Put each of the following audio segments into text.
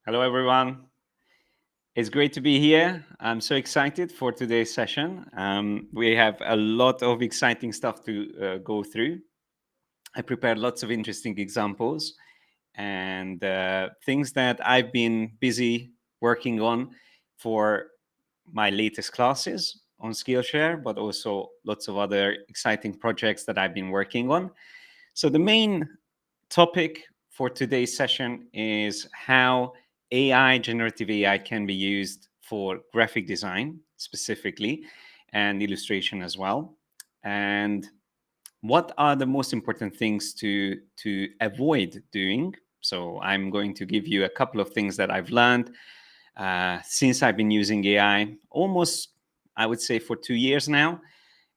Hello, everyone. It's great to be here. I'm so excited for today's session. We have a lot of exciting stuff to go through. I prepared lots of interesting examples and things that I've been busy working on for my latest classes on Skillshare, but also lots of other exciting projects that I've been working on. So the main topic for today's session is how generative AI can be used for graphic design specifically and illustration as well. And what are the most important things to avoid doing? So I'm going to give you a couple of things that I've learned since I've been using AI almost, I would say, for 2 years now.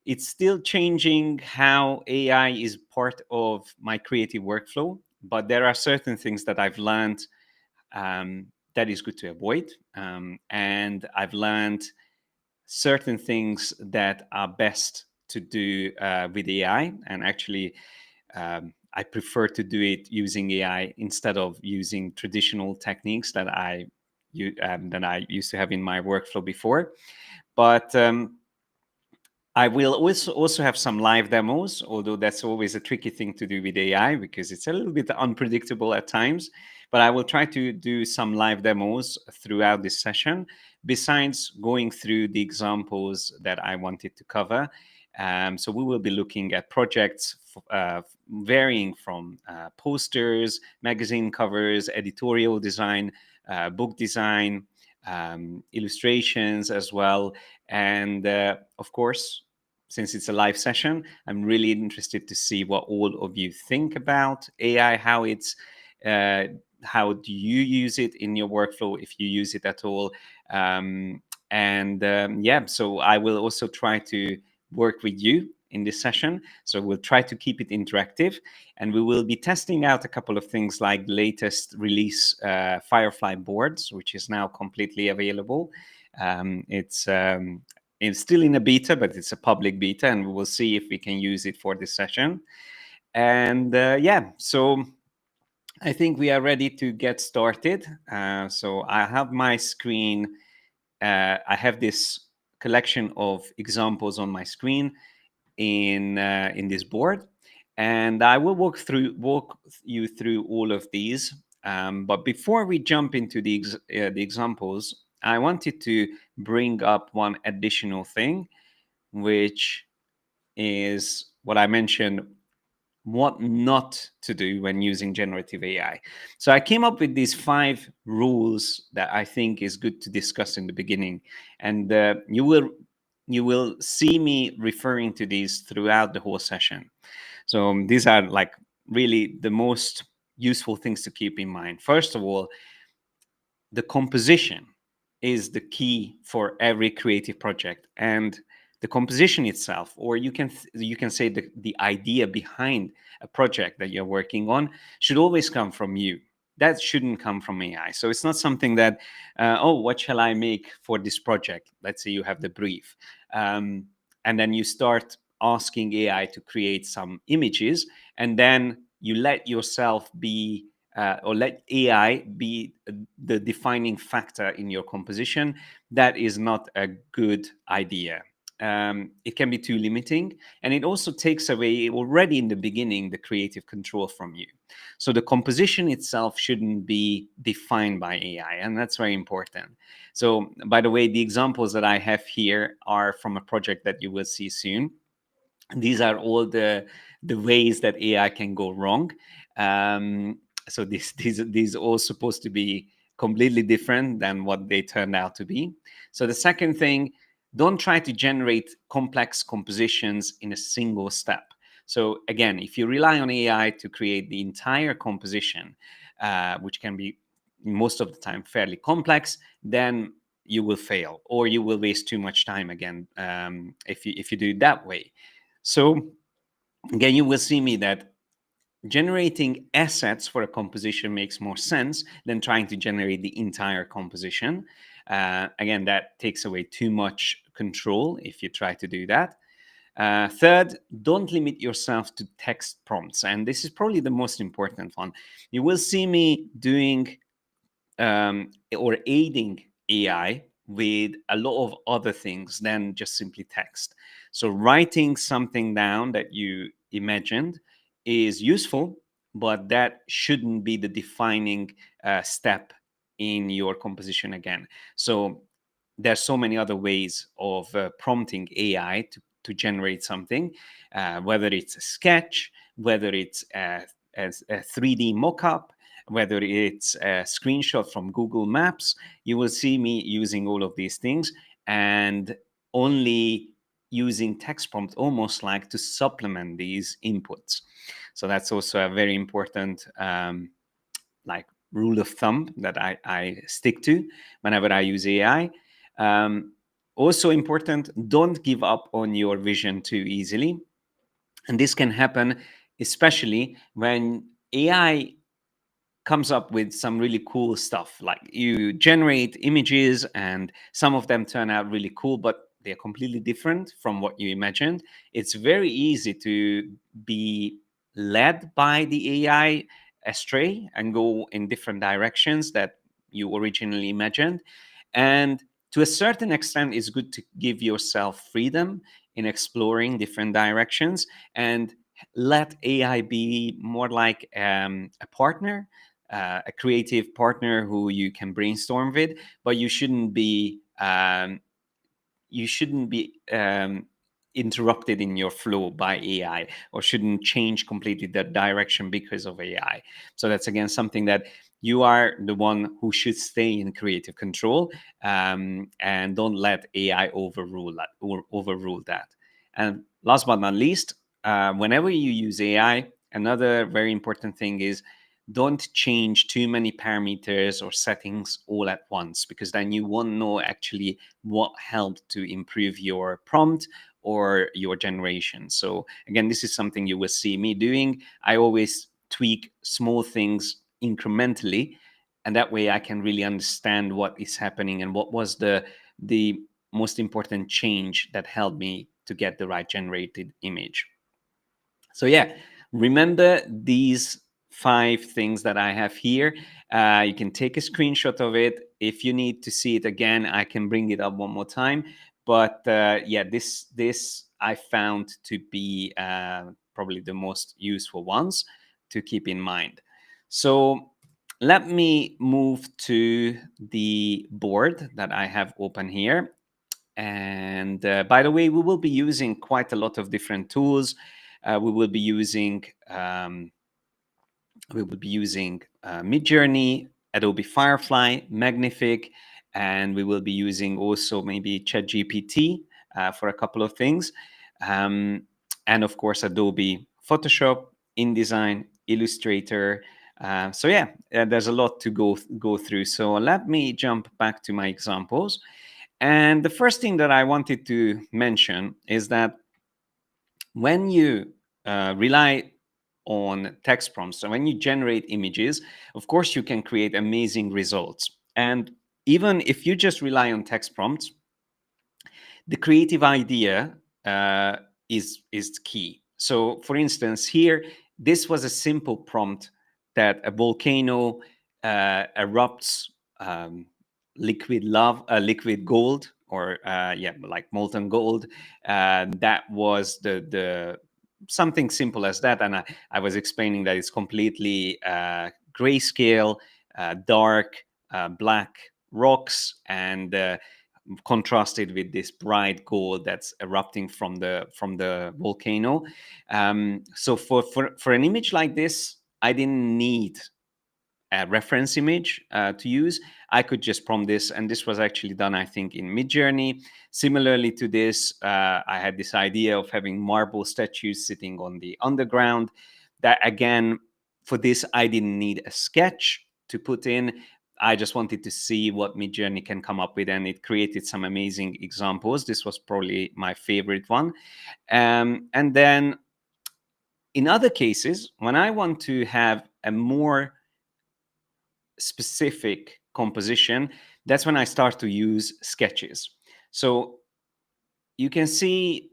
It's still changing how AI is part of my creative workflow, but there are certain things that I've learned that is good to avoid. And I've learned certain things that are best to do with AI. And actually, I prefer to do it using AI instead of using traditional techniques that I used to have in my workflow before. But I will also have some live demos, although that's always a tricky thing to do with AI because it's a little bit unpredictable at times. But I will try to do some live demos throughout this session, besides going through the examples that I wanted to cover. So we will be looking at projects varying from posters, magazine covers, editorial design, book design, illustrations as well. And of course, since it's a live session, I'm really interested to see what all of you think about AI, uh, how do you use it in your workflow, if you use it at all. Yeah, so I will also try to work with you in this session. So we'll try to keep it interactive, and we will be testing out a couple of things like latest release Firefly boards, which is now completely available. It's still in a beta, but it's a public beta, and we will see if we can use it for this session. And yeah, so I think we are ready to get started. So I have my screen. I have this collection of examples on my screen in this board, and I will walk you through all of these. But before we jump into the examples, I wanted to bring up one additional thing, which is what I mentioned, what not to do when using generative AI. So I came up with these 5 rules that I think is good to discuss in the beginning, and you will see me referring to these throughout the whole session. So these are like really the most useful things to keep in mind. First of all, the composition is the key for every creative project, and the composition itself, or you can say the idea behind a project that you're working on, should always come from you. That shouldn't come from AI. So it's not something that what shall I make for this project? Let's say you have the brief, and then you start asking AI to create some images, and then you let yourself be or let AI be the defining factor in your composition. That is not a good idea. It can be too limiting, and it also takes away already in the beginning the creative control from you. So the composition itself shouldn't be defined by AI, and that's very important. So, by the way, the examples that I have here are from a project that you will see soon. These are all the ways that AI can go wrong. So these are all supposed to be completely different than what they turned out to be. So the second thing, don't try to generate complex compositions in a single step. So again, if you rely on AI to create the entire composition, which can be most of the time fairly complex, then you will fail, or you will waste too much time again, if you do it that way. So again, you will see me that generating assets for a composition makes more sense than trying to generate the entire composition. Again, that takes away too much control if you try to do that. Third, don't limit yourself to text prompts. And this is probably the most important one. You will see me doing or aiding AI with a lot of other things than just simply text. So writing something down that you imagined is useful, but that shouldn't be the defining step in your composition again. So there's so many other ways of prompting AI to generate something, whether it's a sketch, whether it's a 3D mockup, whether it's a screenshot from Google Maps. You will see me using all of these things and only using text prompt almost like to supplement these inputs. So that's also a very important like rule of thumb that I stick to whenever I use AI. Also important, don't give up on your vision too easily. And this can happen especially when AI comes up with some really cool stuff. Like you generate images and some of them turn out really cool, but they're completely different from what you imagined. It's very easy to be led by the AI astray and go in different directions that you originally imagined. And to a certain extent, it's good to give yourself freedom in exploring different directions and let AI be more like a partner, a creative partner who you can brainstorm with, but you shouldn't be interrupted in your flow by AI, or shouldn't change completely the direction because of AI. So that's again something that you are the one who should stay in creative control, and don't let AI overrule that. Or overrule that. And last but not least, whenever you use AI, another very important thing is don't change too many parameters or settings all at once, because then you won't know actually what helped to improve your prompt or your generation. So again, this is something you will see me doing. I always tweak small things incrementally, and that way I can really understand what is happening and what was the most important change that helped me to get the right generated image. So yeah, remember these 5 things that I have here. You can take a screenshot of it. If you need to see it again, I can bring it up one more time. But yeah, this I found to be probably the most useful ones to keep in mind. So let me move to the board that I have open here. And by the way, we will be using quite a lot of different tools. We will be using Midjourney, Adobe Firefly, Magnific, and we will be using also maybe ChatGPT for a couple of things, and of course Adobe Photoshop, InDesign, Illustrator. So yeah, there's a lot to go through. So let me jump back to my examples. And the first thing that I wanted to mention is that when you rely on text prompts, so when you generate images, of course, you can create amazing results. And even if you just rely on text prompts, the creative idea is key. So, for instance, here, this was a simple prompt that a volcano erupts liquid gold, or yeah, like molten gold. That was the something simple as that, and I was explaining that it's completely grayscale, dark, black rocks, and contrasted with this bright gold that's erupting from the volcano. So for an image like this, I didn't need a reference image to use. I could just prompt this, and this was actually done, I think, in Midjourney. Similarly to this, I had this idea of having marble statues sitting on the underground. That again, for this, I didn't need a sketch to put in. I just wanted to see what Midjourney can come up with, and it created some amazing examples. This was probably my favorite one. And then in other cases, when I want to have a more specific composition, that's when I start to use sketches. So you can see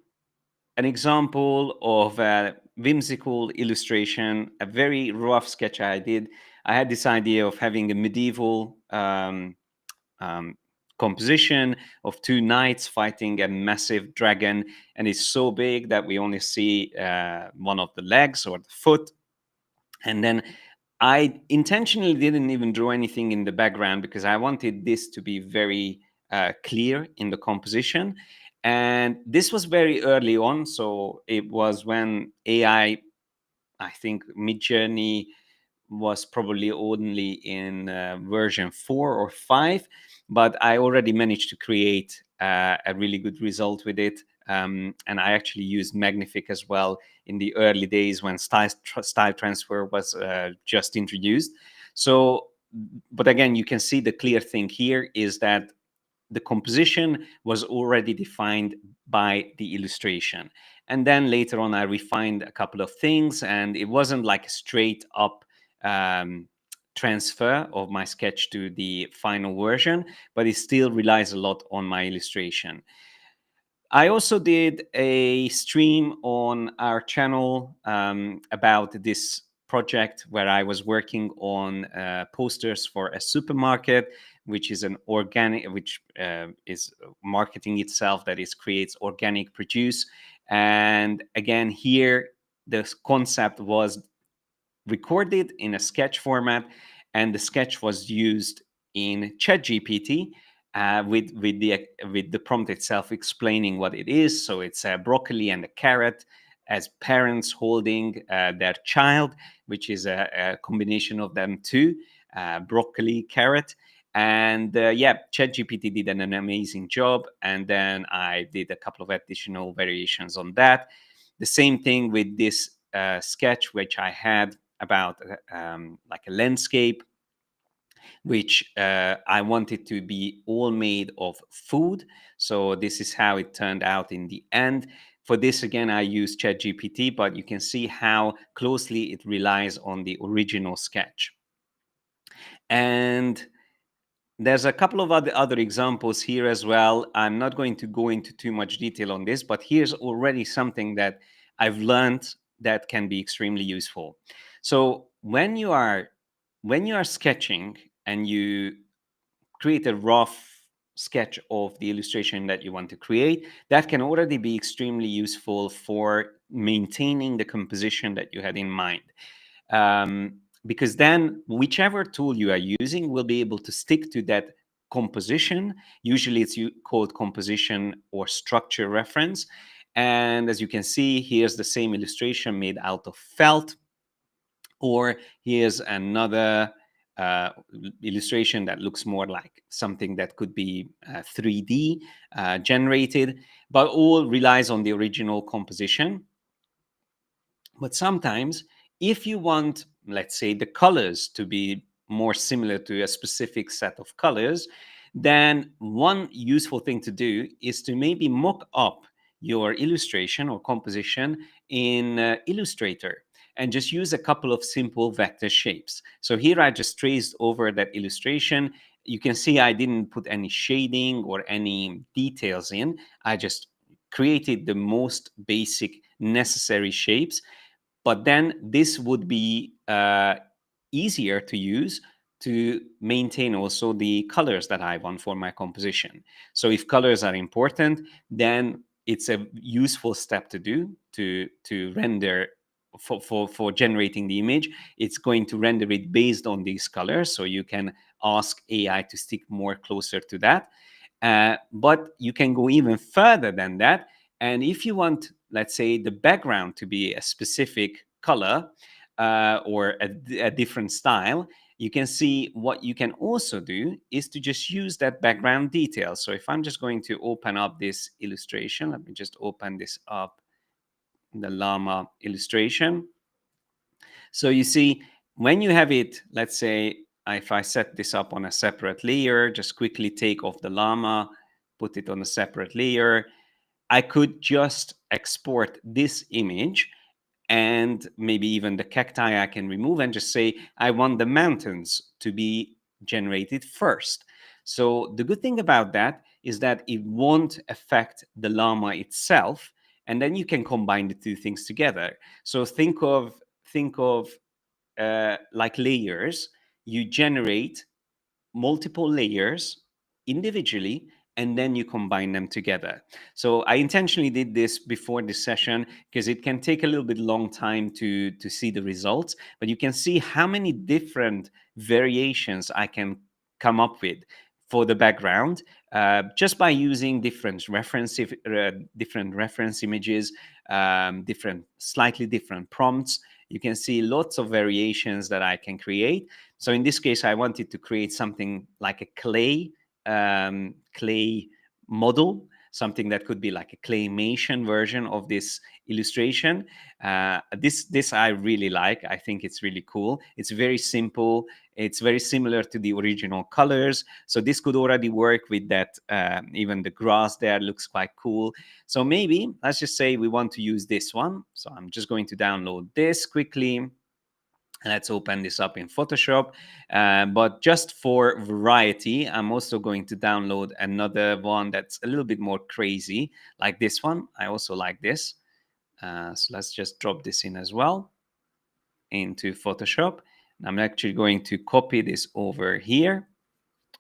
an example of a whimsical illustration, a very rough sketch I did. I had this idea of having a medieval um, composition of two knights fighting a massive dragon, and it's so big that we only see one of the legs or the foot. And then I intentionally didn't even draw anything in the background because I wanted this to be very clear in the composition. And this was very early on. So it was when I think Midjourney was probably only in version 4 or 5, but I already managed to create a really good result with it. And I actually used Magnific as well in the early days when style transfer was just introduced. So, but again, you can see the clear thing here is that the composition was already defined by the illustration. And then later on, I refined a couple of things, and it wasn't like a straight up um, transfer of my sketch to the final version, but it still relies a lot on my illustration. I also did a stream on our channel about this project where I was working on posters for a supermarket, which is an organic, which is marketing itself, that is creates organic produce. And again, here the concept was recorded in a sketch format, and the sketch was used in ChatGPT with the prompt itself explaining what it is. So it's a broccoli and a carrot as parents holding their child, which is a combination of them two, broccoli, carrot. And yeah, ChatGPT did an amazing job. And then I did a couple of additional variations on that. The same thing with this sketch, which I had about like a landscape, which I wanted to be all made of food. So this is how it turned out in the end. For this, again, I use ChatGPT, but you can see how closely it relies on the original sketch. And there's a couple of other examples here as well. I'm not going to go into too much detail on this, but here's already something that I've learned that can be extremely useful. So when you are sketching and you create a rough sketch of the illustration that you want to create, that can already be extremely useful for maintaining the composition that you had in mind. Because then whichever tool you are using will be able to stick to that composition. Usually it's called composition or structure reference. And as you can see, here's the same illustration made out of felt, or here's another illustration that looks more like something that could be 3D generated, but all relies on the original composition. But sometimes, if you want, let's say, the colors to be more similar to a specific set of colors, then one useful thing to do is to maybe mock up your illustration or composition in Illustrator and just use a couple of simple vector shapes. So here I just traced over that illustration. You can see I didn't put any shading or any details in. I just created the most basic necessary shapes, but then this would be easier to use to maintain also the colors that I want for my composition. So if colors are important, then it's a useful step to do to render for generating the image. It's going to render it based on these colors, so you can ask AI to stick more closer to that. But you can go even further than that. And if you want, let's say, the background to be a specific color or a different style, you can see what you can also do is to just use that background detail. So if I'm just going to open up this illustration, let me just open this up, the llama illustration. So you see, when you have it, let's say, if I set this up on a separate layer, just quickly take off the llama, put it on a separate layer, I could just export this image, and maybe even the cacti I can remove and just say, I want the mountains to be generated first. So the good thing about that is that it won't affect the llama itself. And then you can combine the two things together. So think of like layers. you generate multiple layers individually, and then you combine them together. So I intentionally did this before this session because it can take a little bit long time to see the results, but you can see how many different variations I can come up with for the background just by using different reference images, slightly different prompts. You can see lots of variations that I can create. So in this case, I wanted to create something like a clay model, something that could be like a claymation version of this illustration. This I really like. I think it's really cool. It's very simple. It's very similar to the original colors. So this could already work with that. Even the grass there looks quite cool. So maybe let's just say we want to use this one. So I'm just going to download this quickly. Let's open this up in Photoshop. But just for variety, I'm also going to download another one that's a little bit more crazy, like this one. I also like this. So let's just drop this in as well into Photoshop. I'm actually going to copy this over here.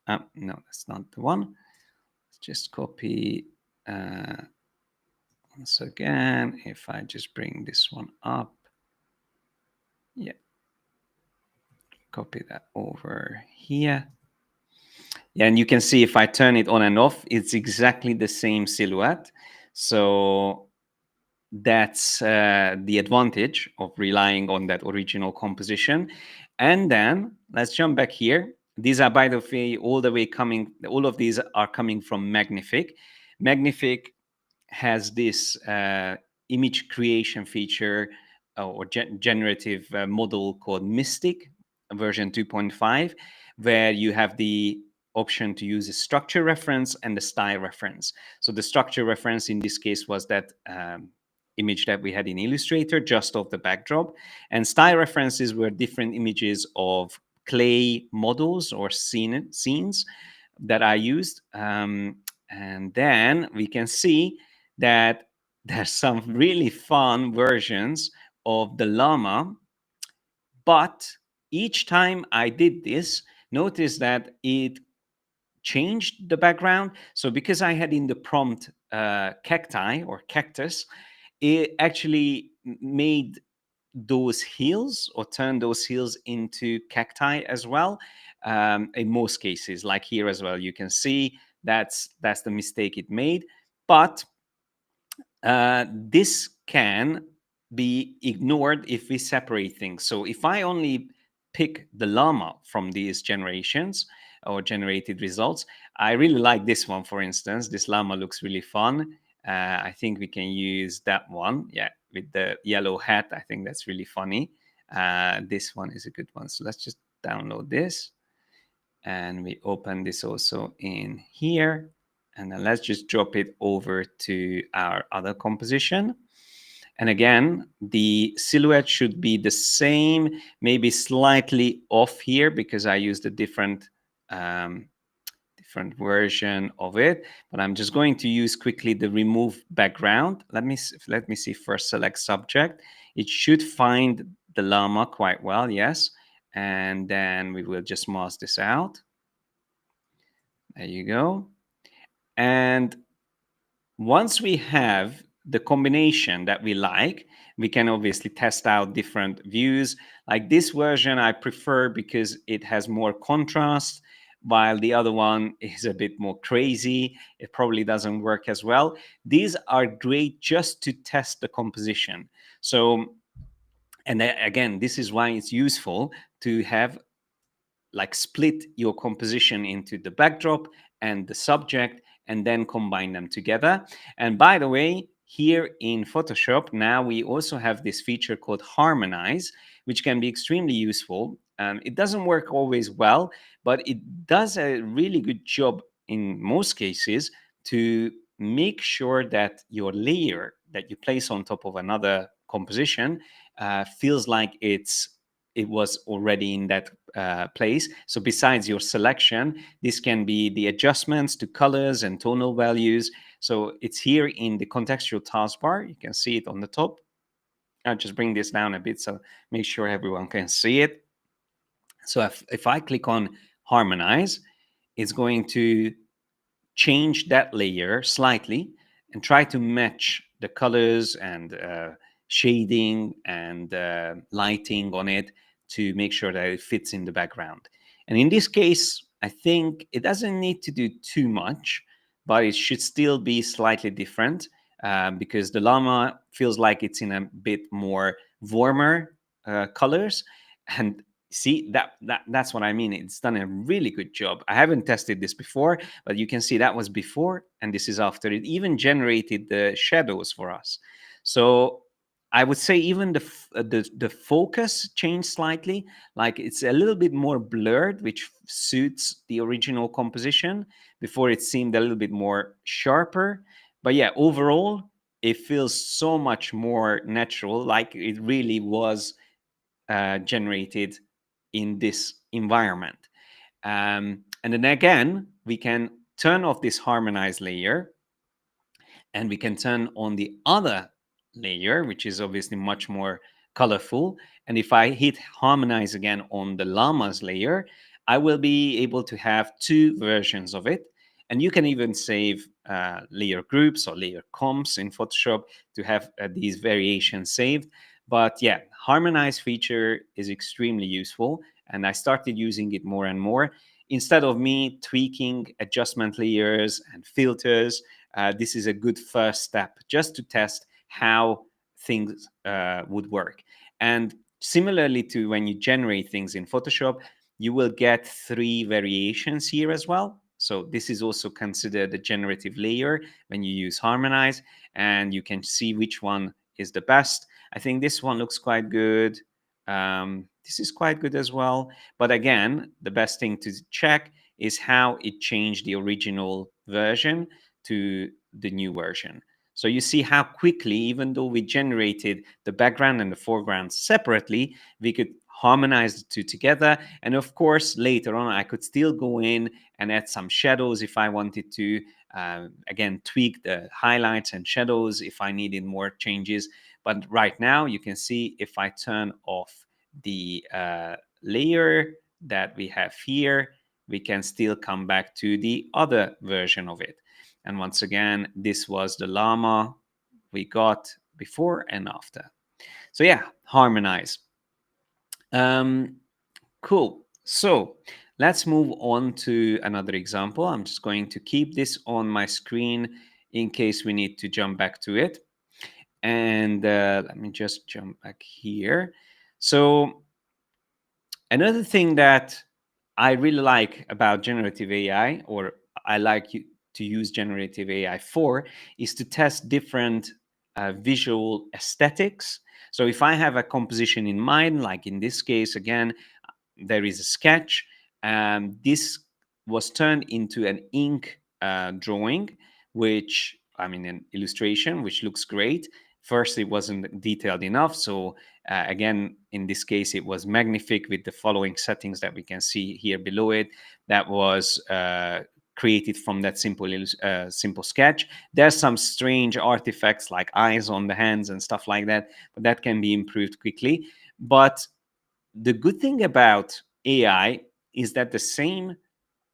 No, that's not the one. Let's just copy once again. If I just bring this one up. Yeah. Copy that over here. Yeah, and you can see if I turn it on and off, it's exactly the same silhouette. So that's the advantage of relying on that original composition. And then let's jump back here. These are, by the way, all of these are coming from Magnific. Magnific has this image creation feature or generative model called Mystic version 2.5, where you have the option to use a structure reference and a style reference. So the structure reference in this case was that image that we had in Illustrator, just of the backdrop. And style references were different images of clay models or scenes that I used. And then we can see that there's some really fun versions of the llama, but each time I did this, notice that it changed the background. So because I had in the prompt cacti or cactus, it actually made those hills or turned those hills into cacti as well. In most cases, like here as well, you can see that's the mistake it made. But this can be ignored if we separate things. So if I only pick the llama from these generations or generated results, I really like this one, for instance. This llama looks really fun. I think we can use that one. Yeah, with the yellow hat. I think that's really funny. This one is a good one. So let's just download this. And we open this also in here. And then let's just drop it over to our other composition. And again, the silhouette should be the same, maybe slightly off here because I used a different version of it. But I'm just going to use quickly the remove background. Let me see first, select subject. It should find the llama quite well, yes. And then we will just mask this out. There you go. And once we have the combination that we like, we can obviously test out different views. Like this version I prefer because it has more contrast, while the other one is a bit more crazy. It probably doesn't work as well. These are great just to test the composition. So, and again, this is why it's useful to have like split your composition into the backdrop and the subject and then combine them together. And by the way, here in Photoshop, now we also have this feature called harmonize, which can be extremely useful. It doesn't work always well, but it does a really good job in most cases to make sure that your layer that you place on top of another composition feels like it was already in that place. So besides your selection, this can be the adjustments to colors and tonal values. So it's here in the contextual taskbar. You can see it on the top. I'll just bring this down a bit so make sure everyone can see it. So if I click on harmonize, it's going to change that layer slightly and try to match the colors and shading and lighting on it to make sure that it fits in the background. And in this case, I think it doesn't need to do too much, but it should still be slightly different because the llama feels like it's in a bit more warmer colors. And see, that's what I mean. It's done a really good job. I haven't tested this before, but you can see that was before and this is after. It even generated the shadows for us. So I would say even the focus changed slightly. Like it's a little bit more blurred, which suits the original composition. Before it seemed a little bit more sharper. But yeah, overall, it feels so much more natural, like it really was generated in this environment. And then again, we can turn off this harmonize layer and we can turn on the other layer, which is obviously much more colorful. And if I hit harmonize again on the llamas layer, I will be able to have two versions of it. And you can even save layer groups or layer comps in Photoshop to have these variations saved. But yeah, harmonize feature is extremely useful. And I started using it more and more. Instead of me tweaking adjustment layers and filters, this is a good first step just to test how things would work. And similarly to when you generate things in Photoshop, you will get 3 variations here as well. So this is also considered a generative layer when you use harmonize, and you can see which one is the best. I think this one looks quite good. This is quite good as well. But again, the best thing to check is how it changed the original version to the new version. So you see how quickly, even though we generated the background and the foreground separately, we could harmonize the two together. And of course, later on, I could still go in and add some shadows if I wanted to. Again, tweak the highlights and shadows if I needed more changes. But right now, you can see if I turn off the layer that we have here, we can still come back to the other version of it. And once again, this was the llama we got before and after. So yeah, harmonize. Cool. So let's move on to another example. I'm just going to keep this on my screen in case we need to jump back to it. And let me just jump back here. So another thing that I really like about generative AI, or I like to use generative AI for, is to test different visual aesthetics. So if I have a composition in mind, like in this case, again, there is a sketch. This was turned into an ink drawing, which, I mean, an illustration, which looks great. First, it wasn't detailed enough. So again, in this case, it was magnific with the following settings that we can see here below it. That was created from that simple sketch. There's some strange artifacts like eyes on the hands and stuff like that, but that can be improved quickly. But the good thing about AI is that the same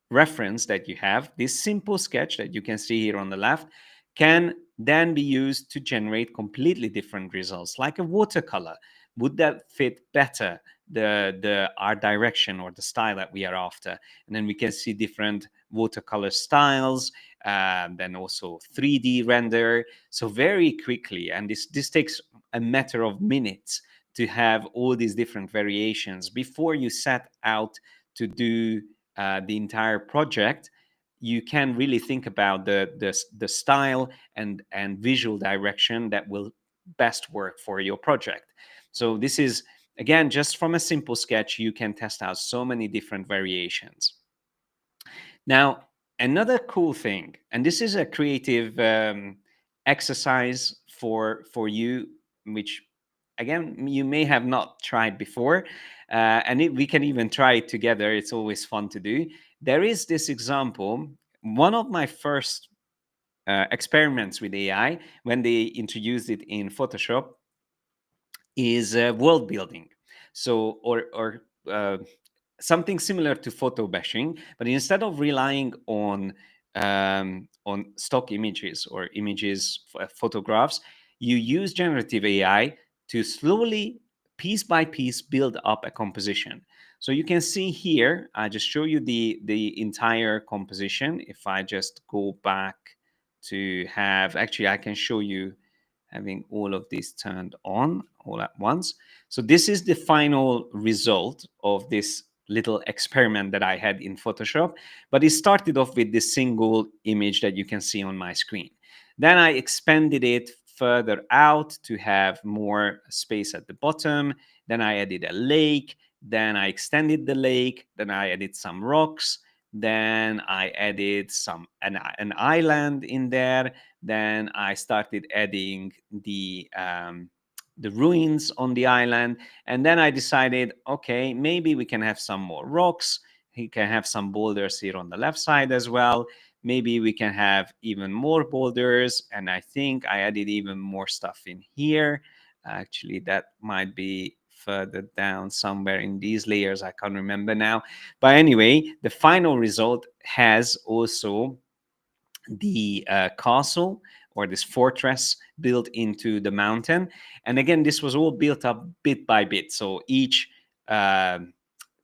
reference that you have, this simple sketch that you can see here on the left, can then be used to generate completely different results, like a watercolor. Would that fit better the art direction or the style that we are after? And then we can see different watercolor styles, then also 3D render. So very quickly, and this takes a matter of minutes to have all these different variations before you set out to do the entire project. You can really think about the style and visual direction that will best work for your project. So this is, again, just from a simple sketch, you can test out so many different variations. Now, another cool thing, and this is a creative exercise for you, which again you may have not tried before, we can even try it together. It's always fun to do. There is this example. One of my first experiments with AI when they introduced it in Photoshop is world building. So or something similar to photo bashing, but instead of relying on stock images or images, photographs, you use generative AI to slowly, piece by piece, build up a composition. So you can see here, I just show you the entire composition. If I just go back to have, actually, I can show you having all of these turned on all at once. So this is the final result of this little experiment that I had in Photoshop, but it started off with this single image that you can see on my screen. Then I expanded it further out to have more space at the bottom. Then I added a lake. Then I extended the lake. Then I added some rocks. Then I added an island in there. Then I started adding the ruins on the island, and then I decided, okay, maybe we can have some more rocks. We can have some boulders here on the left side as well. Maybe we can have even more boulders, and I think I added even more stuff in here. Actually, that might be further down somewhere in these layers. I can't remember now. But anyway, the final result has also the castle or this fortress built into the mountain. And again, this was all built up bit by bit. So each uh,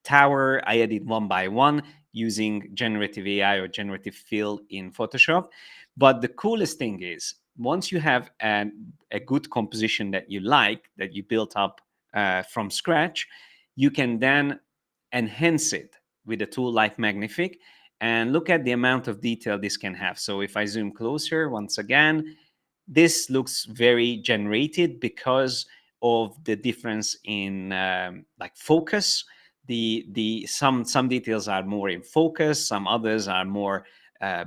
tower I added one by one using generative AI or generative fill in Photoshop. But the coolest thing is, once you have a good composition that you like, that you built up from scratch, you can then enhance it with a tool like Magnific and look at the amount of detail this can have. So if I zoom closer, once again, this looks very generated because of the difference in like focus. The some details are more in focus, some others are more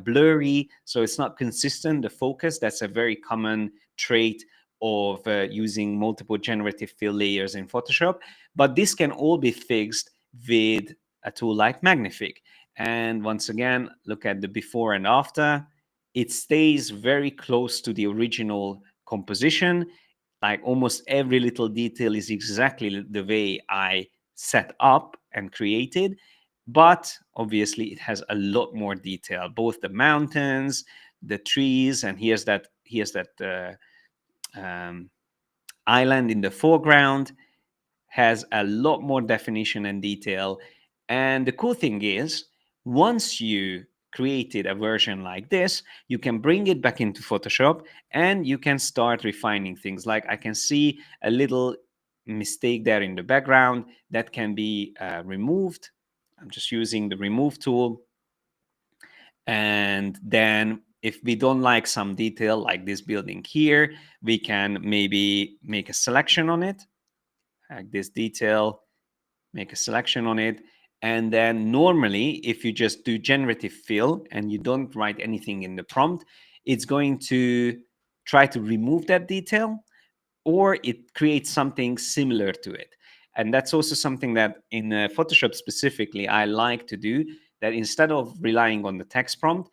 blurry, so it's not consistent. The focus, that's a very common trait of using multiple generative fill layers in Photoshop, but this can all be fixed with a tool like Magnific. And once again, look at the before and after. It stays very close to the original composition. Like almost every little detail is exactly the way I set up and created. But obviously, it has a lot more detail, both the mountains, the trees, and here's that island in the foreground, has a lot more definition and detail. And the cool thing is, once you created a version like this, you can bring it back into Photoshop and you can start refining things. Like I can see a little mistake there in the background that can be removed. I'm just using the remove tool. And then if we don't like some detail like this building here, we can maybe make a selection on it, like this detail, make a selection on it. And then normally, if you just do generative fill and you don't write anything in the prompt, it's going to try to remove that detail, or it creates something similar to it. And that's also something that in Photoshop specifically, I like to do, that instead of relying on the text prompt,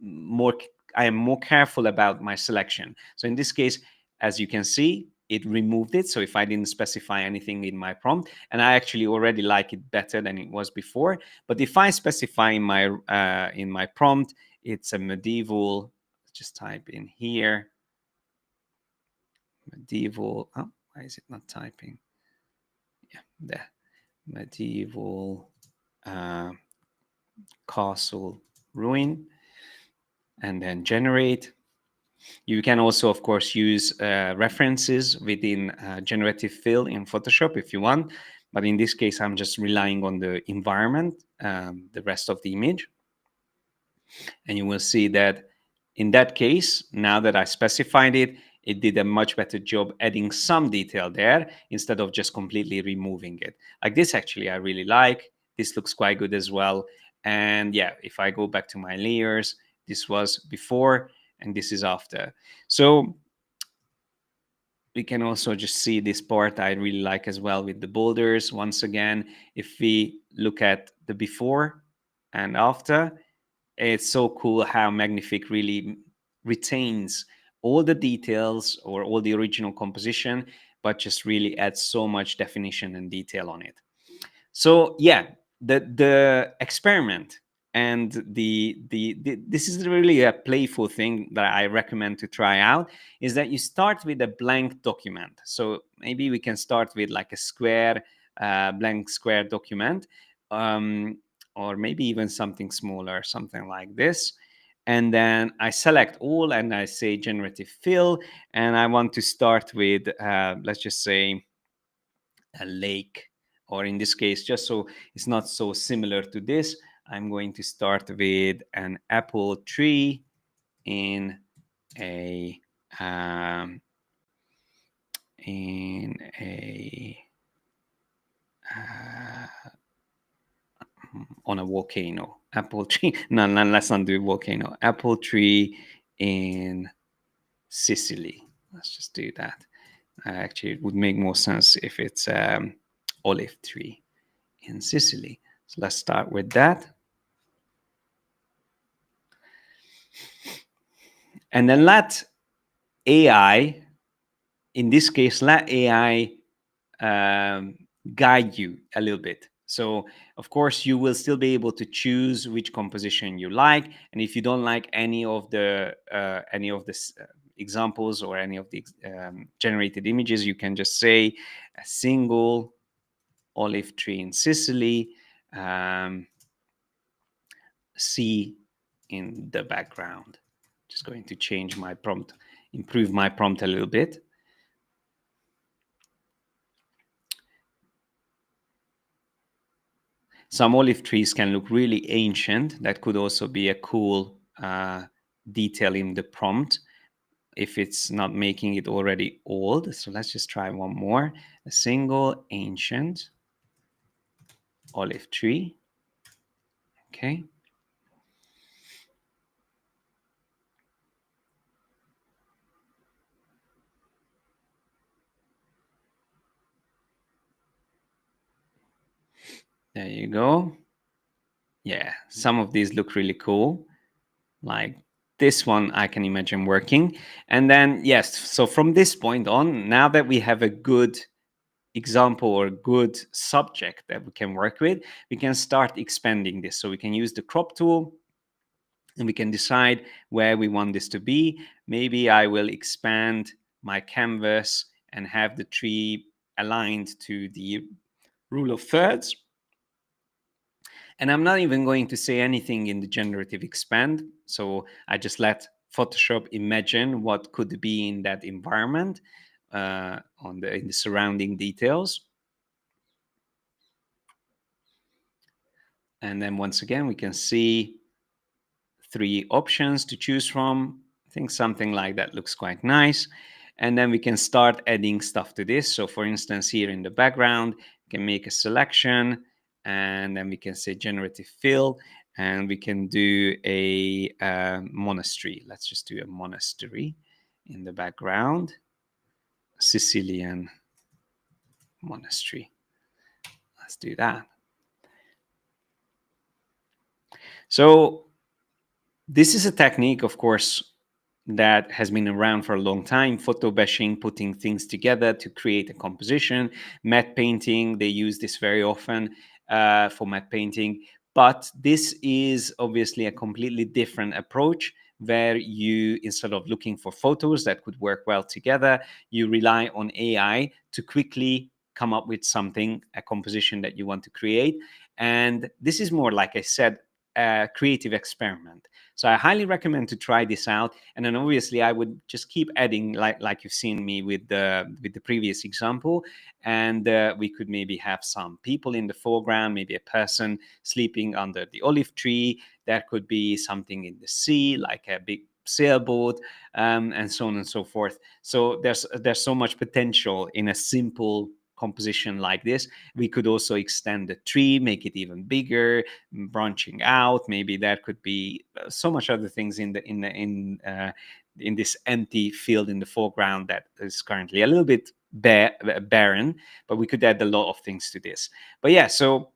more I am more careful about my selection. So in this case, as you can see, it removed it. So if I didn't specify anything in my prompt, and I actually already like it better than it was before. But if I specify in my prompt, it's a medieval. Just type in here, medieval. Oh, why is it not typing? Yeah, the medieval uh, castle ruin, and then generate. You can also, of course, use references within generative fill in Photoshop if you want. But in this case, I'm just relying on the environment, the rest of the image. And you will see that in that case, now that I specified it, it did a much better job adding some detail there instead of just completely removing it. Like this, actually, I really like. This looks quite good as well. And yeah, if I go back to my layers, this was before and this is after. So we can also just see this part I really like as well with the boulders. Once again, if we look at the before and after, it's so cool how Magnific really retains all the details or all the original composition, but just really adds so much definition and detail on it. So yeah, the experiment and the this is really a playful thing that I recommend to try out, is that you start with a blank document. So maybe we can start with like a square, blank square document, um, or maybe even something smaller, something like this. And then I select all and I say generative fill, and I want to start with, let's just say, a lake, or in this case, just so it's not so similar to this, I'm going to start with an apple tree in a um, in a uh, on a volcano. Apple tree. No, no, let's not do volcano. Apple tree in Sicily. Let's just do that. Actually, it would make more sense if it's olive tree in Sicily. So let's start with that. And then let AI, in this case, let AI guide you a little bit. So, of course, you will still be able to choose which composition you like. And if you don't like any of the examples or any of the generated images, you can just say a single olive tree in Sicily, see in the background. Just going to change my prompt, improve my prompt a little bit. Some olive trees can look really ancient. That could also be a cool detail in the prompt if it's not making it already old. So let's just try one more. A single ancient olive tree. Okay. There you go. Yeah, some of these look really cool. Like this one, I can imagine working. And then, yes, so from this point on, now that we have a good example or good subject that we can work with, we can start expanding this. So we can use the crop tool and we can decide where we want this to be. Maybe I will expand my canvas and have the tree aligned to the rule of thirds. And I'm not even going to say anything in the generative expand. So I just let Photoshop imagine what could be in that environment in the surrounding details. And then once again, we can see 3 options to choose from. I think something like that looks quite nice. And then we can start adding stuff to this. So for instance, here in the background, we can make a selection and then we can say generative fill, and we can do a monastery. Let's just do a monastery in the background, Sicilian monastery. Let's do that. So this is a technique, of course, that has been around for a long time. Photo bashing, putting things together to create a composition. Matte painting, they use this very often for matte painting. But this is obviously a completely different approach, where you, instead of looking for photos that could work well together, you rely on AI to quickly come up with something, a composition that you want to create. And this is more, like I said, a creative experiment. So I highly recommend to try this out. And then obviously I would just keep adding, like you've seen me with the previous example. And we could maybe have some people in the foreground, maybe a person sleeping under the olive tree. There could be something in the sea, like a big sailboat, and so on and so forth. So there's so much potential in a simple composition like this. We could also extend the tree, make it even bigger, branching out. Maybe there could be so much other things in this empty field in the foreground that is currently a little bit barren, but we could add a lot of things to this. But yeah, so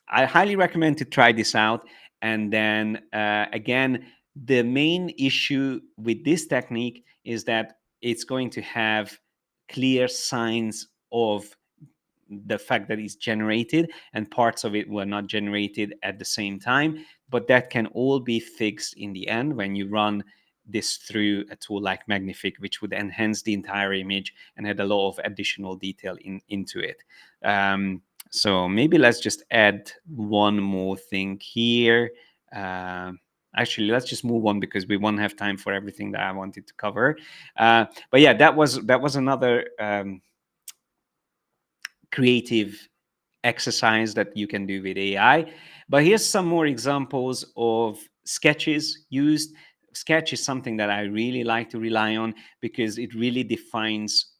I highly recommend to try this out. And then again, the main issue with this technique is that it's going to have clear signs of the fact that it's generated and parts of it were not generated at the same time. But that can all be fixed in the end when you run this through a tool like Magnific, which would enhance the entire image and add a lot of additional detail into it. So maybe let's just add one more thing here. Actually, let's just move on because we won't have time for everything that I wanted to cover. But yeah, that was another creative exercise that you can do with AI. But here's some more examples of sketches used. Sketch is something that I really like to rely on because it really defines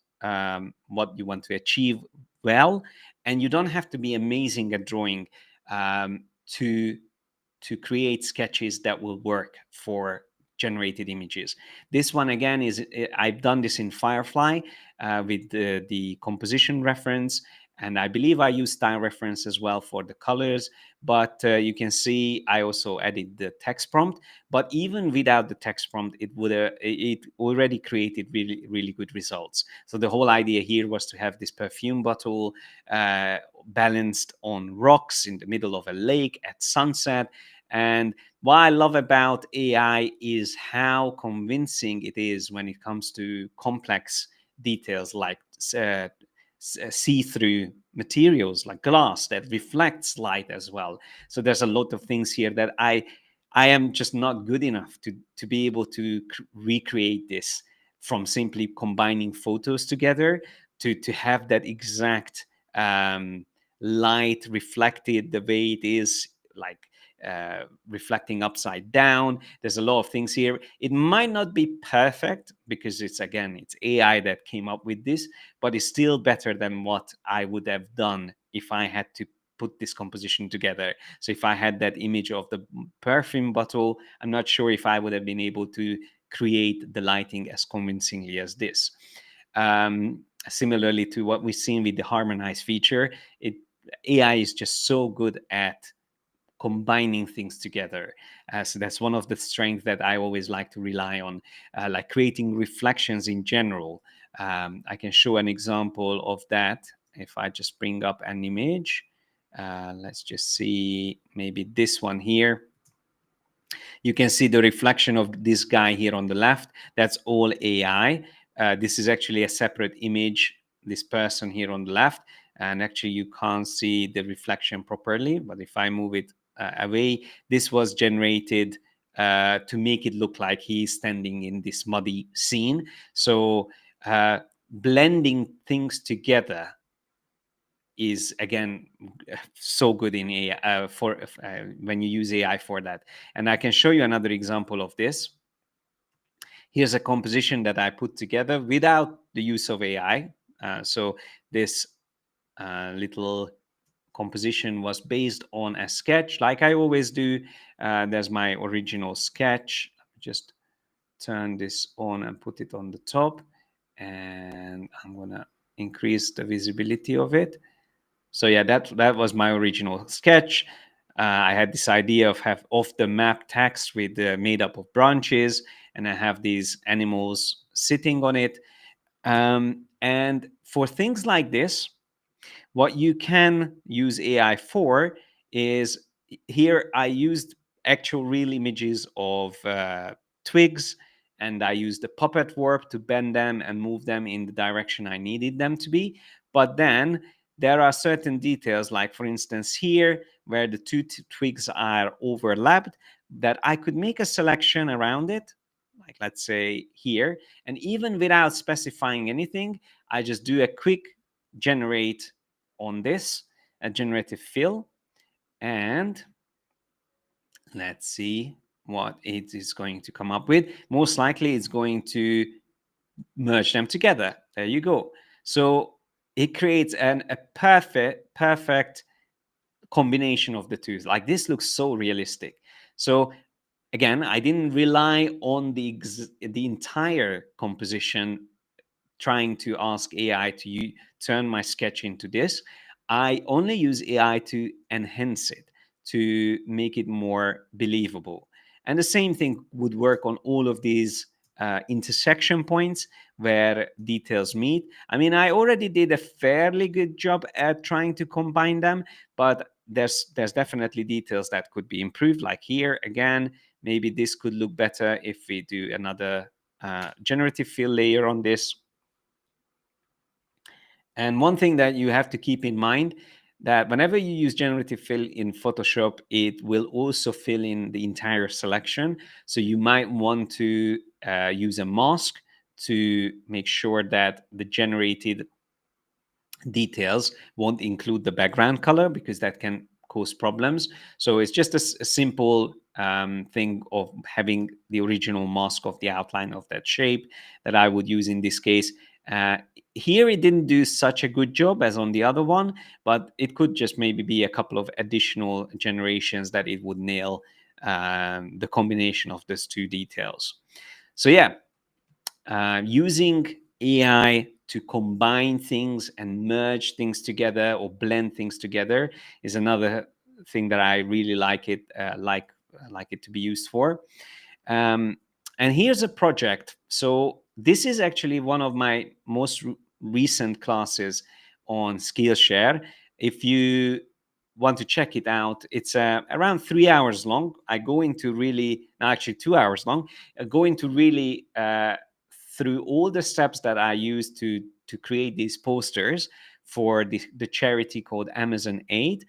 what you want to achieve well, and you don't have to be amazing at drawing to create sketches that will work for generated images. This one again is I've done this in Firefly with the composition reference, and I believe I use style reference as well for the colors. But you can see I also added the text prompt. But even without the text prompt, it already created really good results. So the whole idea here was to have this perfume bottle balanced on rocks in the middle of a lake at sunset. And what I love about AI is how convincing it is when it comes to complex details like see-through materials like glass that reflects light as well. So there's a lot of things here that I am just not good enough to be able to recreate this from simply combining photos together to have that exact light reflected the way it is, like reflecting upside down. There's a lot of things here. It might not be perfect because it's AI that came up with this, but it's still better than what I would have done if I had to put this composition together. So if I had that image of the perfume bottle, I'm not sure if I would have been able to create the lighting as convincingly as this. Similarly to what we've seen with the harmonize feature, AI is just so good at combining things together. So that's one of the strengths that I always like to rely on, like creating reflections in general. I can show an example of that if I just bring up an image. Let's just see, maybe this one here. You can see the reflection of this guy here on the left. That's all AI. This is actually a separate image, this person here on the left. And actually, you can't see the reflection properly. But if I move it away, this was generated to make it look like he's standing in this muddy scene. So blending things together is again so good in AI for when you use AI for that. And I can show you another example of this. Here's a composition that I put together without the use of AI. So this little composition was based on a sketch, like I always do. There's my original sketch. Just turn this on and put it on the top, and I'm gonna increase the visibility of it. So yeah, that was my original sketch. I had this idea of have off the map text with made up of branches, and I have these animals sitting on it. And for things like this, what you can use AI for is, here I used actual real images of twigs, and I used the puppet warp to bend them and move them in the direction I needed them to be. But then there are certain details, like for instance here, where the two twigs are overlapped, that I could make a selection around it, like let's say here, and even without specifying anything, I just do a quick generate on this, a generative fill, and let's see what it is going to come up with. Most likely it's going to merge them together. There you go. So it creates a perfect combination of the two. Like, this looks so realistic. So again, I didn't rely on the entire composition trying to ask AI to turn my sketch into this. I only use AI to enhance it, to make it more believable. And the same thing would work on all of these intersection points where details meet. I mean, I already did a fairly good job at trying to combine them, but there's definitely details that could be improved. Like here again, maybe this could look better if we do another generative fill layer on this. And one thing that you have to keep in mind, that whenever you use generative fill in Photoshop, it will also fill in the entire selection. So you might want to use a mask to make sure that the generated details won't include the background color, because that can cause problems. So it's just a simple thing of having the original mask of the outline of that shape that I would use in this case. Uh, Here it didn't do such a good job as on the other one, but it could just maybe be a couple of additional generations that it would nail the combination of those two details. So yeah, using AI to combine things and merge things together or blend things together is another thing that I really like it to be used for. And here's a project. So this is actually one of my most recent classes on Skillshare. If you want to check it out, it's around 3 hours long. I go into really, no, actually 2 hours long. I go into really through all the steps that I use to create these posters for the charity called Amazon Aid.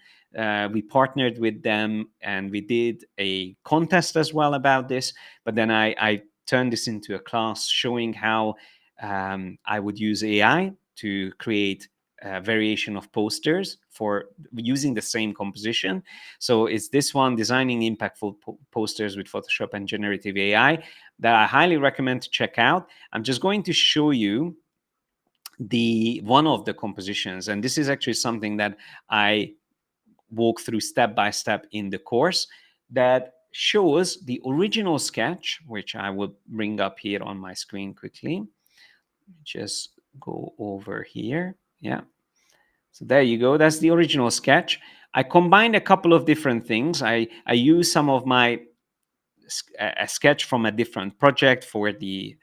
We partnered with them and we did a contest as well about this. But then I turned this into a class showing how I would use AI to create a variation of posters for using the same composition. So it's this one, designing impactful posters with Photoshop and generative AI, that I highly recommend to check out. I'm just going to show you the one of the compositions, and this is actually something that I walk through step by step in the course, that shows the original sketch, which I will bring up here on my screen quickly. Just go over here. Yeah. So there you go. That's the original sketch. I combined a couple of different things. I use some of my a sketch from a different project for the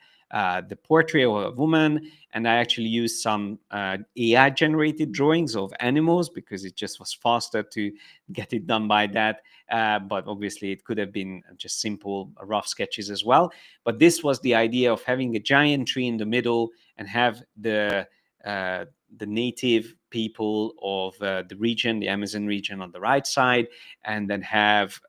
portrait of a woman, and I actually used some AI generated drawings of animals because it just was faster to get it done by that. But obviously, it could have been just simple rough sketches as well. But this was the idea of having a giant tree in the middle and have the native people of the region, the Amazon region, on the right side, and then have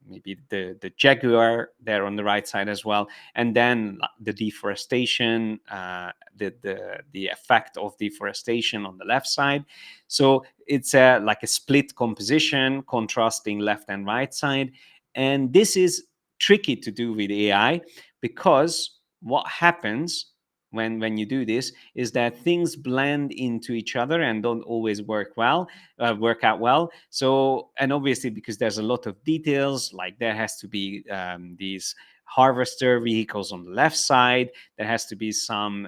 maybe the jaguar there on the right side as well, and then the deforestation, the effect of deforestation on the left side. So it's like a split composition contrasting left and right side, and this is tricky to do with AI, because what happens when you do this is that things blend into each other and don't always work out well. So, and obviously because there's a lot of details, like there has to be these harvester vehicles on the left side, there has to be some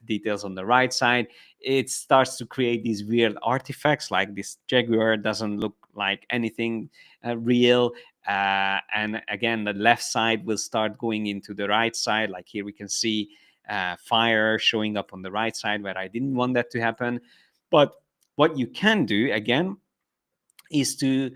details on the right side. It starts to create these weird artifacts, like this jaguar doesn't look like anything real. And again, the left side will start going into the right side, like here we can see fire showing up on the right side where I didn't want that to happen. But what you can do again is to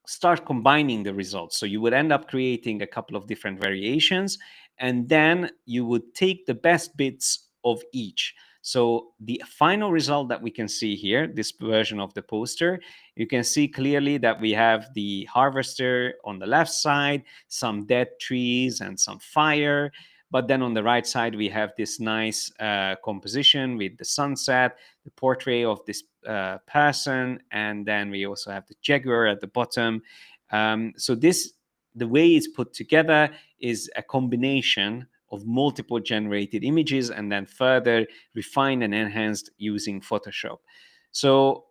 start combining the results. So you would end up creating a couple of different variations, and then you would take the best bits of each. So the final result that we can see here, this version of the poster, you can see clearly that we have the harvester on the left side, some dead trees and some fire. But then on the right side, we have this nice composition with the sunset, the portrait of this person, and then we also have the jaguar at the bottom. So the way it's put together is a combination of multiple generated images and then further refined and enhanced using Photoshop. So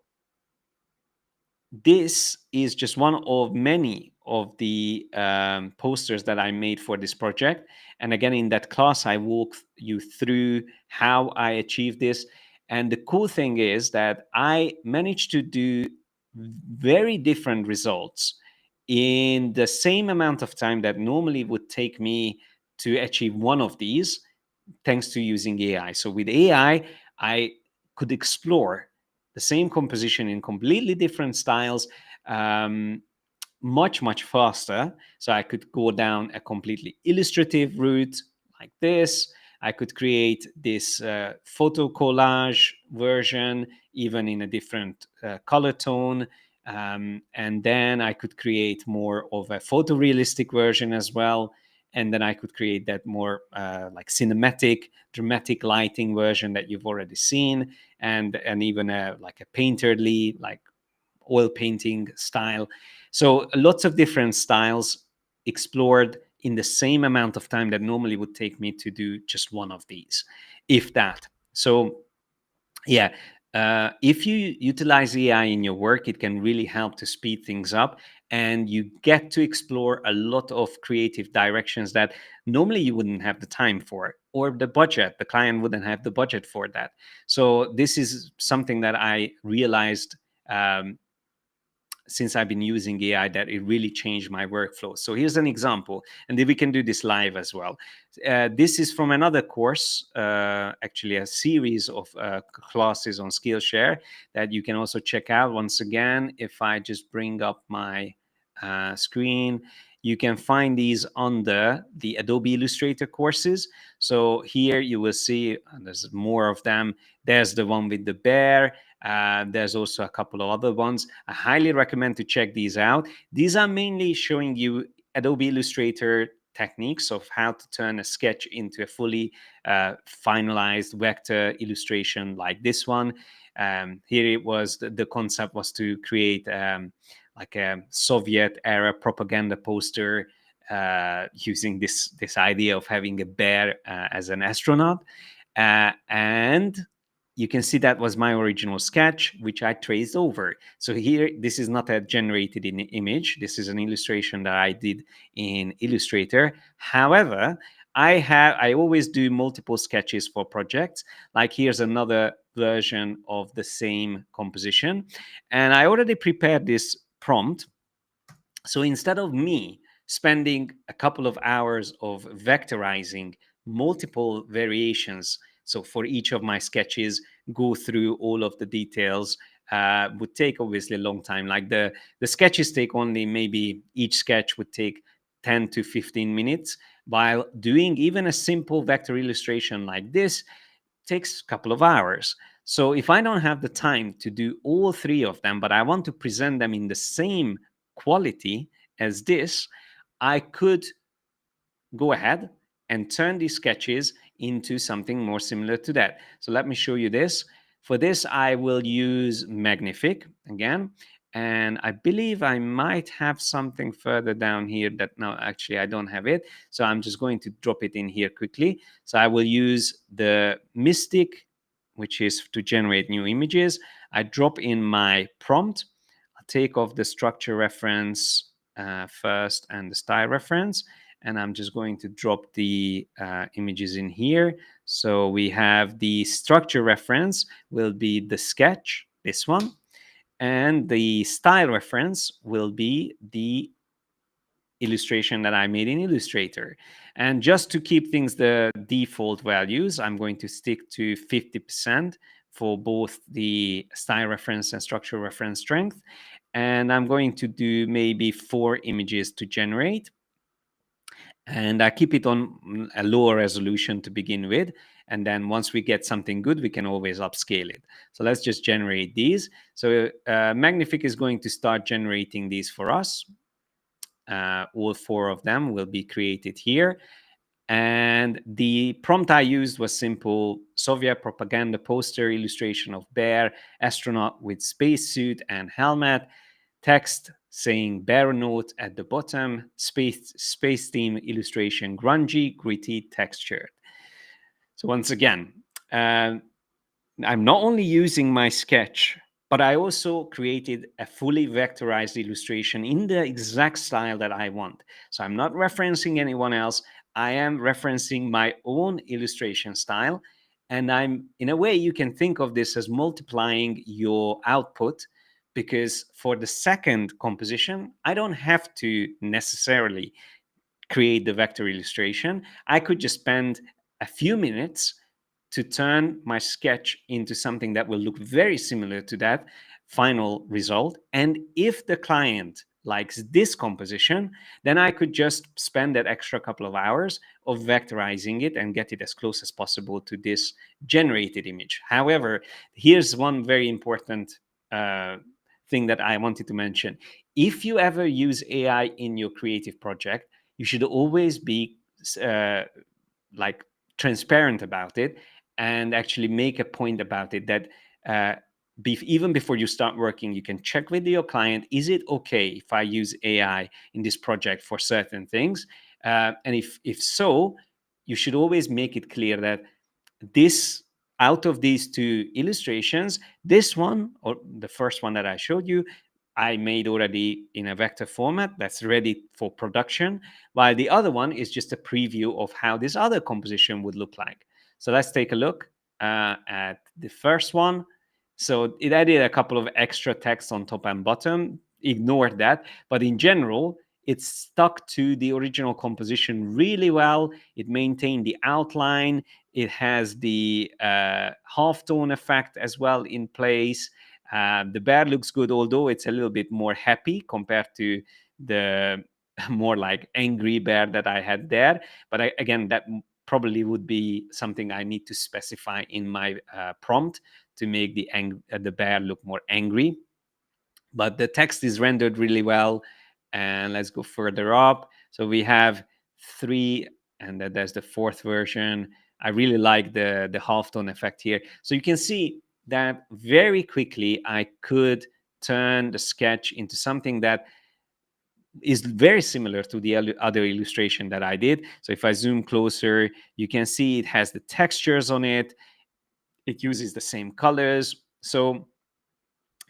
this is just one of many of the posters that I made for this project. And again, in that class, I walk you through how I achieved this. And the cool thing is that I managed to do very different results in the same amount of time that normally would take me to achieve one of these thanks to using AI. So with AI, I could explore the same composition in completely different styles, much faster. So I could go down a completely illustrative route like this. I could create this photo collage version, even in a different color tone. And then I could create more of a photorealistic version as well. And then I could create that more like cinematic, dramatic lighting version that you've already seen, and even like a painterly, like oil painting style. So lots of different styles explored in the same amount of time that normally would take me to do just one of these, if that. So yeah, if you utilize AI in your work, it can really help to speed things up, and you get to explore a lot of creative directions that normally you wouldn't have the time for, or the budget. The client wouldn't have the budget for that. So this is something that I realized since I've been using AI, that it really changed my workflow. So here's an example, and then we can do this live as well. This is from another course, actually a series of classes on Skillshare that you can also check out. Once again, if I just bring up my screen, you can find these under the Adobe Illustrator courses. So here you will see, there's more of them. There's the one with the bear. There's also a couple of other ones. I highly recommend to check these out. These are mainly showing you Adobe Illustrator techniques of how to turn a sketch into a fully finalized vector illustration like this one. Here it was, the concept was to create like a Soviet era propaganda poster using this idea of having a bear as an astronaut. And you can see that was my original sketch, which I traced over. So here, this is not a generated image. This is an illustration that I did in Illustrator. However, I always do multiple sketches for projects. Like here's another version of the same composition. And I already prepared this prompt. So instead of me spending a couple of hours of vectorizing multiple variations, so for each of my sketches, go through all of the details, would take obviously a long time. Like the sketches take only, maybe each sketch would take 10 to 15 minutes, while doing even a simple vector illustration like this takes a couple of hours. So if I don't have the time to do all three of them, but I want to present them in the same quality as this, I could go ahead and turn these sketches into something more similar to that. So let me show you this. For this, I will use Magnific again. And I believe I might have something further down here that, no, actually I don't have it. So I'm just going to drop it in here quickly. So I will use the Mystic, which is to generate new images. I drop in my prompt. I'll take off the structure reference first and the style reference. And I'm just going to drop the images in here. So we have the structure reference will be the sketch, this one. And the style reference will be the illustration that I made in Illustrator. And just to keep things the default values, I'm going to stick to 50% for both the style reference and structure reference strength. And I'm going to do maybe 4 images to generate. And I keep it on a lower resolution to begin with. And then once we get something good, we can always upscale it. So let's just generate these. So Magnific is going to start generating these for us. All 4 of them will be created here. And the prompt I used was simple: Soviet propaganda poster illustration of bear astronaut with spacesuit and helmet. Text saying bear note at the bottom, space theme illustration, grungy, gritty, textured. So once again, I'm not only using my sketch, but I also created a fully vectorized illustration in the exact style that I want. So I'm not referencing anyone else. I am referencing my own illustration style. And I'm, in a way, you can think of this as multiplying your output, because for the second composition, I don't have to necessarily create the vector illustration, I could just spend a few minutes to turn my sketch into something that will look very similar to that final result. And if the client likes this composition, then I could just spend that extra couple of hours of vectorizing it and get it as close as possible to this generated image. However, here's one very important thing that I wanted to mention. If you ever use AI in your creative project, you should always be like transparent about it and actually make a point about it that even before you start working, you can check with your client, is it okay if I use AI in this project for certain things? And if so, you should always make it clear that this, out of these two illustrations, this one, or the first one that I showed you, I made already in a vector format that's ready for production, while the other one is just a preview of how this other composition would look like. So let's take a look at the first one. So it added a couple of extra text on top and bottom. Ignore that. But in general, it stuck to the original composition really well. It maintained the outline. It has the halftone effect as well in place. The bear looks good, although it's a little bit more happy compared to the more like angry bear that I had there. But again, that probably would be something I need to specify in my prompt to make the bear look more angry. But the text is rendered really well. And let's go further up. So we have 3, and there's the 4th version. I really like the halftone effect here. So you can see that very quickly I could turn the sketch into something that is very similar to the other illustration that I did. So if I zoom closer, you can see it has the textures on it. It uses the same colors. So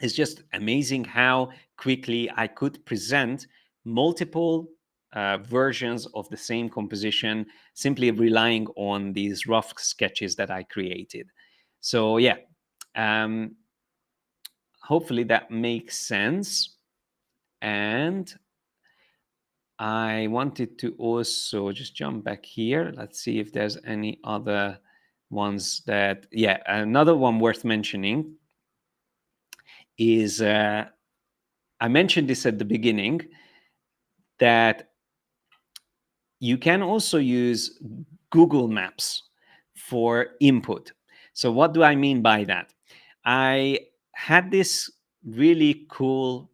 it's just amazing how quickly I could present multiple versions of the same composition, simply relying on these rough sketches that I created. So yeah, hopefully that makes sense. And I wanted to also just jump back here. Let's see if there's any other ones that, yeah, another one worth mentioning is I mentioned this at the beginning, that you can also use Google Maps for input. So what do I mean by that? I had this really cool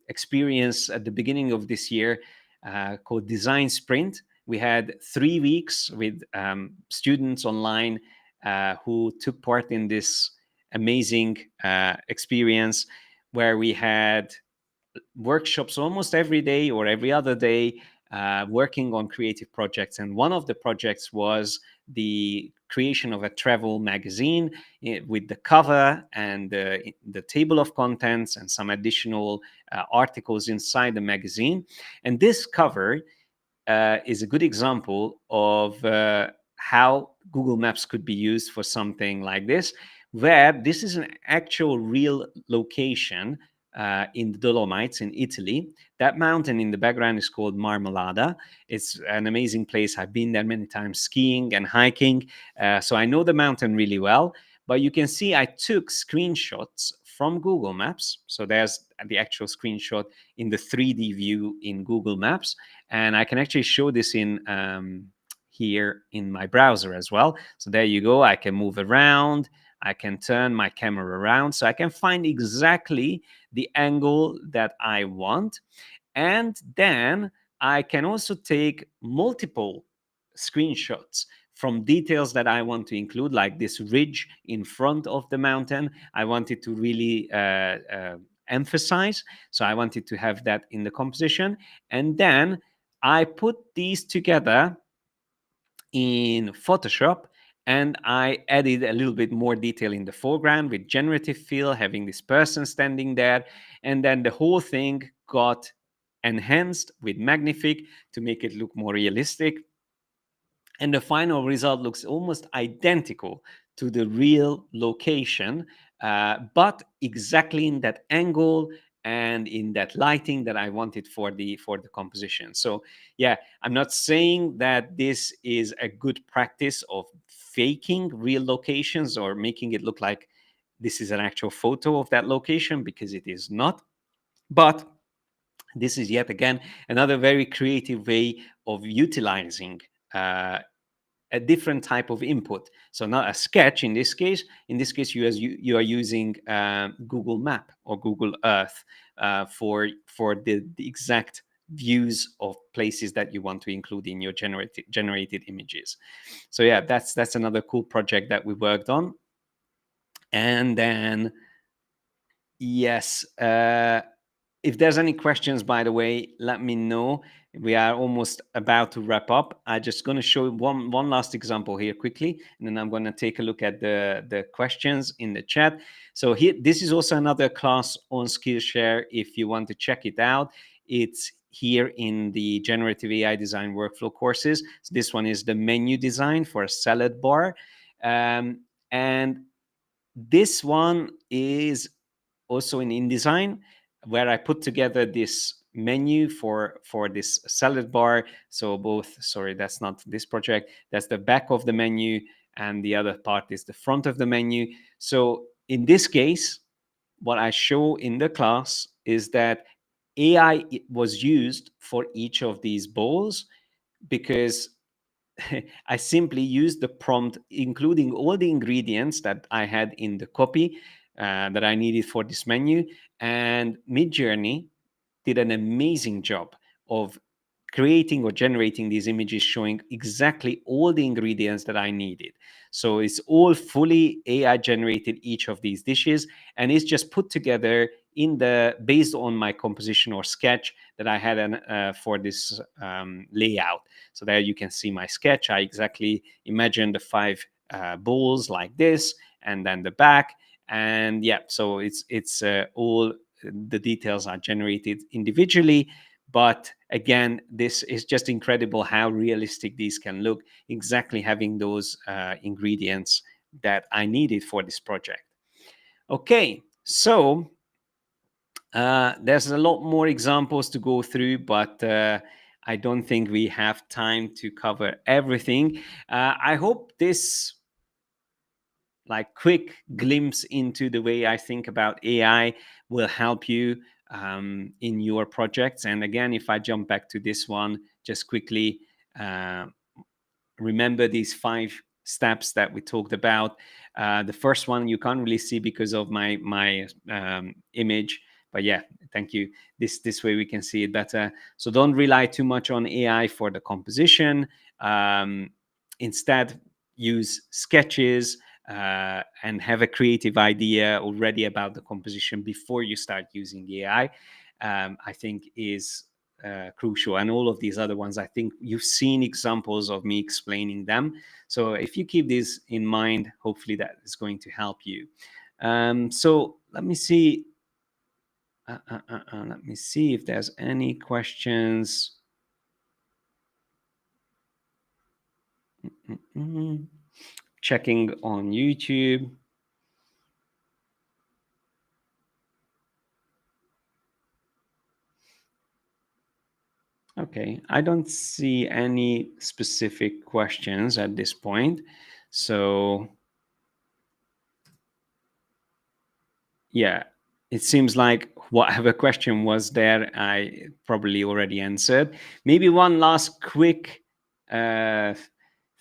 experience at the beginning of this year called Design Sprint. We had 3 weeks with students online who took part in this amazing experience, where we had workshops almost every day or every other day, working on creative projects. And one of the projects was the creation of a travel magazine with the cover and the table of contents and some additional articles inside the magazine. And this cover is a good example of how Google Maps could be used for something like this, where this is an actual real location in the Dolomites in Italy. That mountain in the background is called Marmolada. It's an amazing place. I've been there many times skiing and hiking, so I know the mountain really well. But you can see I took screenshots from Google Maps. So there's the actual screenshot in the 3D view in Google Maps. And I can actually show this in here in my browser as well. So there you go. I can move around. I can turn my camera around, so I can find exactly the angle that I want. And then I can also take multiple screenshots from details that I want to include, like this ridge in front of the mountain. I wanted to really emphasize. So I wanted to have that in the composition. And then I put these together in Photoshop, and I added a little bit more detail in the foreground with generative fill, having this person standing there. And then the whole thing got enhanced with Magnific to make it look more realistic. And the final result looks almost identical to the real location, but exactly in that angle and in that lighting that I wanted for the composition. So yeah, I'm not saying that this is a good practice of faking real locations or making it look like this is an actual photo of that location, because it is not. But this is yet again another very creative way of utilizing a different type of input. So not a sketch in this case. In this case, you are using Google Map or Google Earth for the exact views of places that you want to include in your generated images. So yeah, that's another cool project that we worked on. And then yes, if there's any questions, by the way, let me know. We are almost about to wrap up. I'm just going to show one last example here quickly, and then I'm going to take a look at the questions in the chat. So here, this is also another class on Skillshare. If you want to check it out, it's here in the Generative AI Design Workflow courses. So this one is the menu design for a salad bar. And this one is also in InDesign, where I put together this menu for this salad bar. So both, sorry, that's not this project. That's the back of the menu, and the other part is the front of the menu. So in this case, what I show in the class is that AI was used for each of these bowls, because I simply used the prompt, including all the ingredients that I had in the copy that I needed for this menu. And Midjourney did an amazing job of creating or generating these images showing exactly all the ingredients that I needed. So it's all fully AI generated, each of these dishes, and it's just put together in the based on my composition or sketch that I had for this layout. So there you can see my sketch. I exactly imagined the 5 bowls like this, and then the back. And yeah, so it's all the details are generated individually. But again, this is just incredible how realistic these can look, exactly having those ingredients that I needed for this project. Okay, so there's a lot more examples to go through, but I don't think we have time to cover everything. I hope this like quick glimpse into the way I think about AI will help you in your projects. And again, if I jump back to this one just quickly, uh, remember these 5 steps that we talked about. The first one you can't really see because of my image, but yeah, thank you. This way we can see it better. So don't rely too much on AI for the composition. Instead, use sketches and have a creative idea already about the composition before you start using AI. I think is crucial. And all of these other ones, I think you've seen examples of me explaining them. So if you keep this in mind, hopefully that is going to help you. So let me see. Let me see if there's any questions. Checking on YouTube. Okay, I don't see any specific questions at this point. So yeah, it seems like whatever question was there, I probably already answered. Maybe one last quick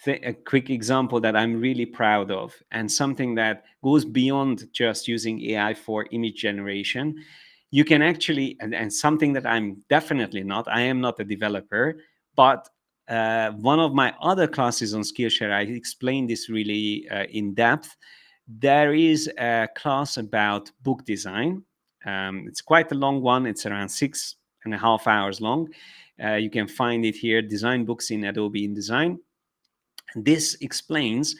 a quick example that I'm really proud of, and something that goes beyond just using AI for image generation. You can actually, and something that I'm definitely not, I am not a developer, but one of my other classes on Skillshare, I explained this really in depth. There is a class about book design. It's quite a long one. It's around 6.5 hours long. You can find it here, Design Books in Adobe InDesign. This explains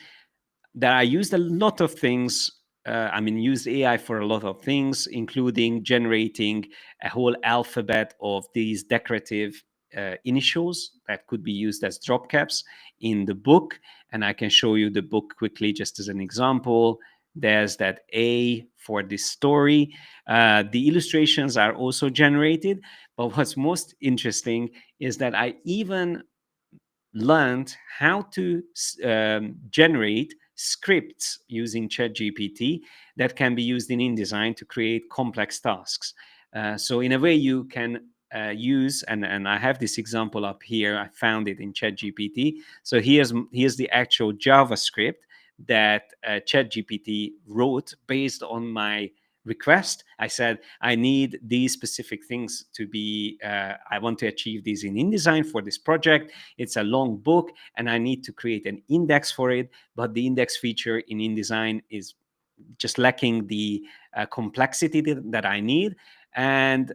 that I used a lot of things. Used AI for a lot of things, including generating a whole alphabet of these decorative initials that could be used as drop caps in the book. And I can show you the book quickly, just as an example. There's that A for the story. The illustrations are also generated. But what's most interesting is that I even learned how to generate scripts using ChatGPT that can be used in InDesign to create complex tasks. So in a way, you can use, and I have this example up here. I found it in ChatGPT. So here's the actual JavaScript that ChatGPT wrote based on my request. I said, I need these specific things to be, I want to achieve these in InDesign for this project. It's a long book and I need to create an index for it. But the index feature in InDesign is just lacking the complexity that I need. And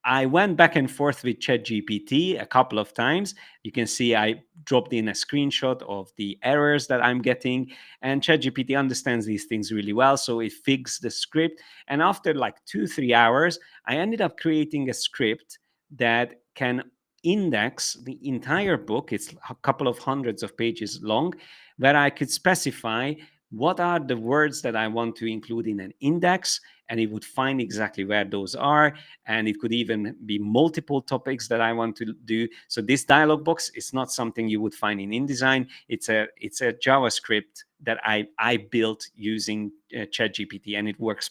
I went back and forth with ChatGPT a couple of times. You can see I dropped in a screenshot of the errors that I'm getting, and ChatGPT understands these things really well. So it fixed the script. And after like 2-3 hours, I ended up creating a script that can index the entire book. It's a couple of hundreds of pages long, where I could specify what are the words that I want to include in an index, and it would find exactly where those are. And it could even be multiple topics that I want to do. So this dialog box is not something you would find in InDesign. It's a JavaScript that I built using ChatGPT, and it works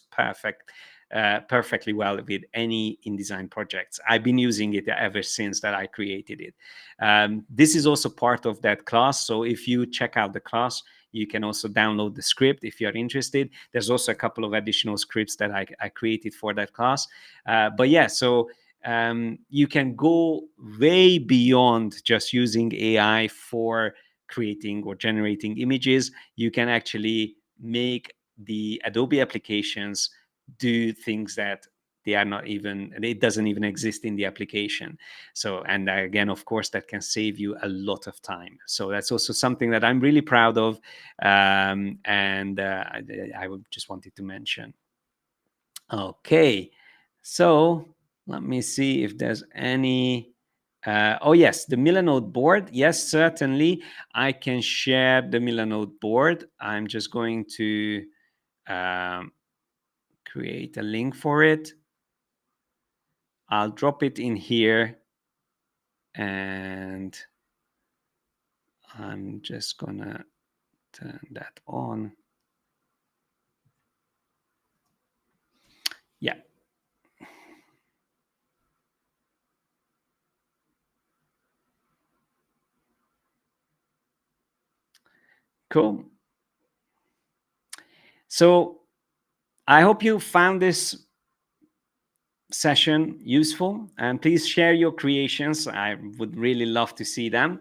perfectly well with any InDesign projects. I've been using it ever since that I created it. This is also part of that class. So if you check out the class, you can also download the script if you're interested. There's also a couple of additional scripts that I created for that class. But yeah, so you can go way beyond just using AI for creating or generating images. You can actually make the Adobe applications do things that they are not even, it doesn't even exist in the application. So, and again, of course, that can save you a lot of time. So that's also something that I'm really proud of. And I just wanted to mention. Okay, so let me see if there's any. Oh yes, the Milanote board. Yes, certainly, I can share the Milanote board. I'm just going to create a link for it. I'll drop it in here, and I'm just gonna turn that on. Yeah. Cool. So I hope you found this session useful, and please share your creations. I would really love to see them.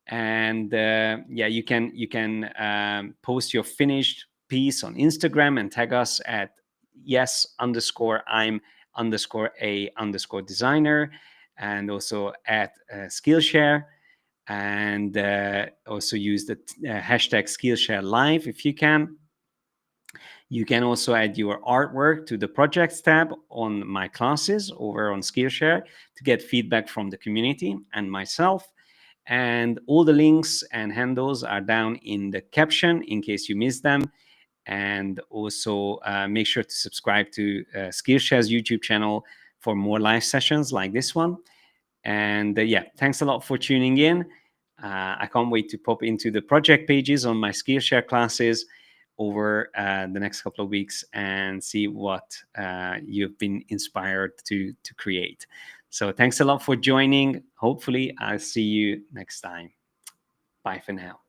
And yeah, you can post your finished piece on Instagram and tag us at yes_I'm_a_designer, and also at Skillshare, and also use the hashtag Skillshare Live if you can. You can also add your artwork to the projects tab on my classes over on Skillshare to get feedback from the community and myself. And all the links and handles are down in the caption in case you missed them. And also make sure to subscribe to Skillshare's YouTube channel for more live sessions like this one. And yeah, thanks a lot for tuning in. I can't wait to pop into the project pages on my Skillshare classes over the next couple of weeks and see what you've been inspired to create. So thanks a lot for joining. Hopefully, I'll see you next time. Bye for now.